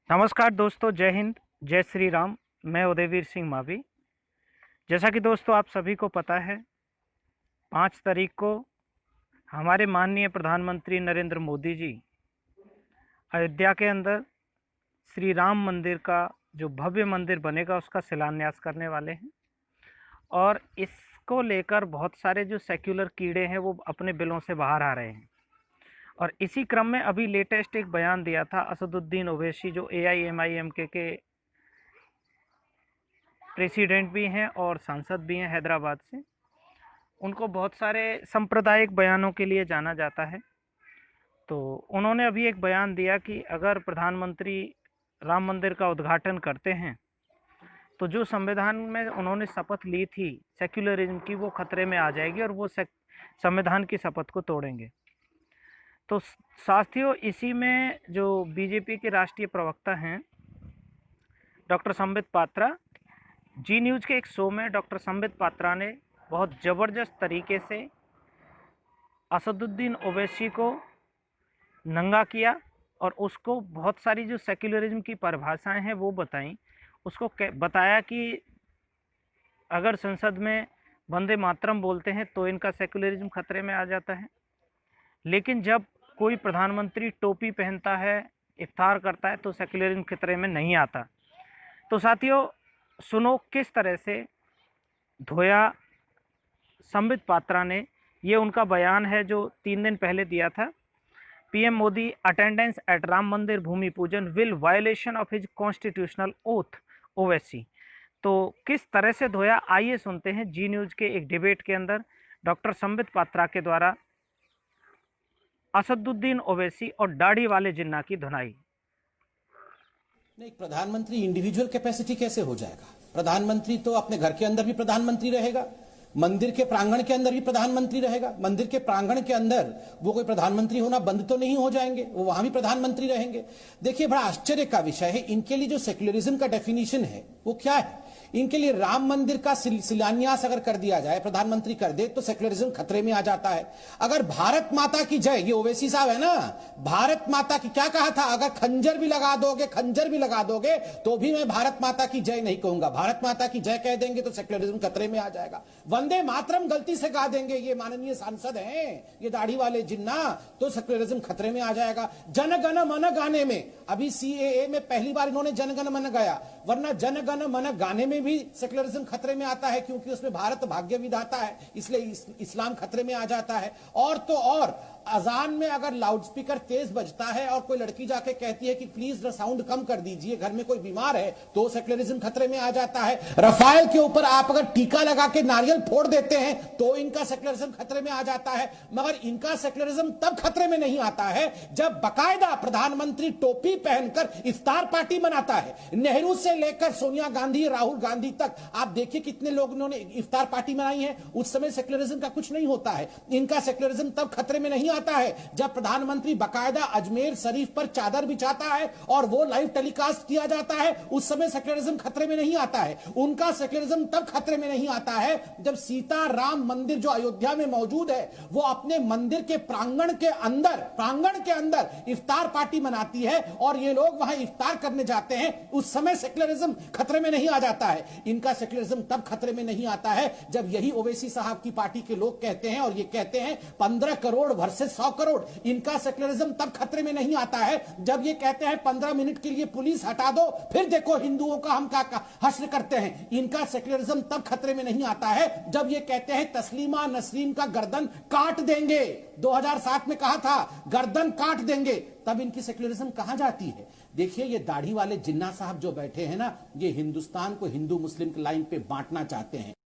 नमस्कार दोस्तों, जय हिंद, जय श्री राम। मैं उदयवीर सिंह मावी। जैसा कि दोस्तों आप सभी को पता है, 5 तारीख को हमारे माननीय प्रधानमंत्री नरेंद्र मोदी जी अयोध्या के अंदर श्री राम मंदिर का जो भव्य मंदिर बनेगा उसका शिलान्यास करने वाले हैं। और इसको लेकर बहुत सारे जो सेक्युलर कीड़े हैं वो अपने बिलों से बाहर आ रहे हैं। और इसी क्रम में अभी लेटेस्ट एक बयान दिया था असदुद्दीन ओवैसी, जो AIMIMK के प्रेसिडेंट भी हैं और सांसद भी हैं हैदराबाद से। उनको बहुत सारे सांप्रदायिक बयानों के लिए जाना जाता है। तो उन्होंने अभी एक बयान दिया कि अगर प्रधानमंत्री राम मंदिर का उद्घाटन करते हैं तो जो संविधान में उन्होंने शपथ ली थी सेक्युलरिज्म की, वो खतरे में आ जाएगी और वो संविधान की शपथ को तोड़ेंगे। तो साथियों, इसी में जो बीजेपी के राष्ट्रीय प्रवक्ता हैं डॉक्टर संबित पात्रा, जी न्यूज़ के एक शो में डॉक्टर संबित पात्रा ने बहुत ज़बरदस्त तरीके से असदुद्दीन ओवैसी को नंगा किया और उसको बहुत सारी जो सेक्युलरिज्म की परिभाषाएं हैं वो बताई। उसको बताया कि अगर संसद में वंदे मातरम बोलते हैं तो इनका सेक्युलरिज्म खतरे में आ जाता है, लेकिन जब कोई प्रधानमंत्री टोपी पहनता है, इफ्तार करता है, तो सेक्युलरिज्म खतरे में नहीं आता। तो साथियों सुनो किस तरह से धोया संबित पात्रा ने, ये उनका बयान है जो 3 दिन पहले दिया था। PM Modi attendance eight Ram मंदिर भूमि पूजन will violation of his constitutional oath Owaisi. तो किस तरह से धोया, आइए सुनते हैं जी न्यूज़ के एक डिबेट के अंदर डॉक्टर संबित पात्रा के द्वारा असदुद्दीन ओवैसी और दाढ़ी वाले जिन्ना की धुनाई। नहीं, प्रधानमंत्री इंडिविजुअल कैपेसिटी कैसे हो जाएगा? प्रधानमंत्री तो अपने घर के अंदर भी प्रधानमंत्री रहेगा, मंदिर के प्रांगण के अंदर भी प्रधानमंत्री रहेगा। मंदिर के प्रांगण के अंदर वो कोई प्रधानमंत्री होना बंद तो नहीं हो जाएंगे, वो वहां भी प्रधानमंत्री रहेंगे। देखिए, बड़ा आश्चर्य का विषय है, इनके लिए जो सेक्युलरिज्म का डेफिनेशन है वो क्या है? इनके लिए राम मंदिर का शिलान्यास अगर कर दिया जाए, प्रधानमंत्री कर दे, तो सेक्युलरिज्म खतरे में आ जाता है। अगर भारत माता की जय, ये ओवैसी साहब है ना, भारत माता की क्या कहा था, अगर खंजर भी लगा दोगे तो भी मैं भारत माता की जय नहीं कहूंगा। भारत माता की जय कह देंगे तो सेक्युलरिज्म खतरे में आ जाएगा। वंदे मातरम गलती से गा देंगे ये माननीय सांसद हैं, ये दाढ़ी वाले जिन्ना, तो सेक्युलरिज्म खतरे में आ जाएगा। जनगण मन गाने में, अभी CAA में पहली बार इन्होंने जनगण मन गाया, वरना जनगण मन गाने में भी सेक्युलरिज्म खतरे में आता है, क्योंकि उसमें भारत भाग्य विधाता है, इसलिए इस्लाम खतरे में आ जाता है। और तो और अजान में अगर लाउडस्पीकर तेज बजता है और कोई लड़की जाके कहती है कि प्लीज साउंड कम कर दीजिए, घर में कोई बीमार है, तो सेक्युलरिज्म खतरे में आ जाता है। रफाल के ऊपर आप अगर टीका लगा के नारियल फोड़ देते हैं तो इनका सेक्युलरिज्म खतरे में आ जाता है। मगर इनका सेक्युलरिज्म तब खतरे में नहीं आता है जब बाकायदा प्रधानमंत्री टोपी पहनकर इफ्तार पार्टी मनाता है। नेहरू से लेकर सोनिया गांधी, राहुल गांधी तक आप देखिए कितने लोगों ने इफ्तार पार्टी मनाई है, उस समय सेक्युलरिज्म का कुछ नहीं होता है। इनका सेक्युलरिज्म तब खतरे में नहीं आता है जब प्रधानमंत्री बाकायदा अजमेर शरीफ पर चादर बिछाता है और वो लाइव टेलीकास्ट किया जाता है, उस समय सेक्युलरिज्म खतरे में नहीं आता है। उनका सेक्युलरिज्म तब खतरे में नहीं आता है जब सीता राम मंदिर जो अयोध्या में मौजूद है वो अपने मंदिर के प्रांगण के अंदर इफ्तार पार्टी मनाती है और ये लोग वहां इफ्तार करने जाते हैं, उस समय सेक्युलरिज्म खतरे में नहीं आ जाता है। इनका सेक्युलरिज्म तब खतरे में नहीं आता है जब यही ओवैसी साहब की पार्टी के लोग कहते हैं, और ये कहते हैं 15 करोड़ वर्सेस 100 करोड़। इनका सेक्युलरिज्म तब खतरे में नहीं आता है जब ये कहते हैं 15 मिनट के लिए पुलिस हटा दो, फिर देखो हिंदुओं का हम क्या हश्र करते हैं। इनका सेक्युलरिज्म तब खतरे में नहीं आता है जब ये कहते हैं तस्लीमा नसरीन का गर्दन काट देंगे। 2007 में कहा था गर्दन काट देंगे, तब इनकी सेक्युलरिज्म कहां जाती है? देखिए, ये दाढ़ी वाले जिन्ना साहब जो बैठे हैं ना, ये हिंदुस्तान को हिंदू मुस्लिम की लाइन पे बांटना चाहते हैं।